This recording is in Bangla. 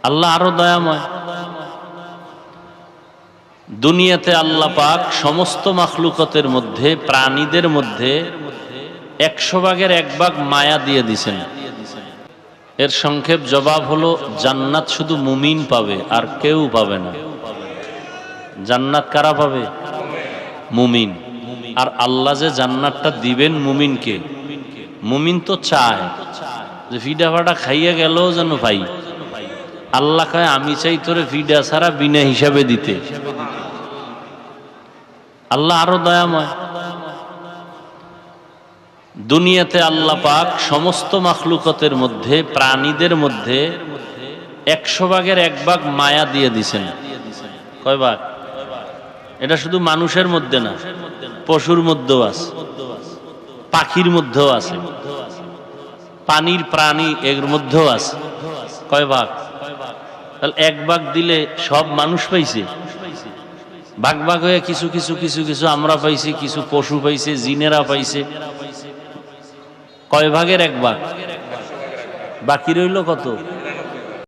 আল্লাহ আরো দয়াময়। দুনিয়াতে আল্লাহ পাক সমস্ত মাখলুকতের মধ্যে, প্রাণীদের মধ্যে 100 ভাগের 1 ভাগ মায়া দিয়ে দিছেন। এর সংক্ষেপ জবাব হলো জান্নাত শুধু মুমিন পাবে, আর কেউ পাবে না। জান্নাত কারা পাবে? মুমিন। আর আল্লাহ যে জান্নাতটা দিবেন মুমিনকে, মুমিন তো চায় যে ফিডা ফাটা খাইয়া গেলেও যেন পাই। আল্লাহ কয় আমি চাই তোরে ফিডা ছাড়া বিনা হিসাবে দিতে। আল্লাহ আরো দয়াময়। দুনিয়াতে আল্লাহ পাক সমস্ত মাখলুকতের মধ্যে, প্রাণীদের মধ্যে 100 ভাগের 1 ভাগ মায়া দিয়ে দিছেন। কয় ভাগ? এটা শুধু মানুষের মধ্যে না, পশুর মধ্যেও আছে, পাখির মধ্যেও আছে, পানির প্রাণী এর মধ্যেও আছে। কয় ভাগ? তাহলে 1 ভাগ দিলে সব মানুষ পাইছে? ভাগ ভাগ হয়ে কিছু কিছু কিছু কিছু আমরা পাইছি, কিছু পশু পাইছে, জিনেরা পাইছে। কয় ভাগের 1 ভাগ? বাকি রইল কত?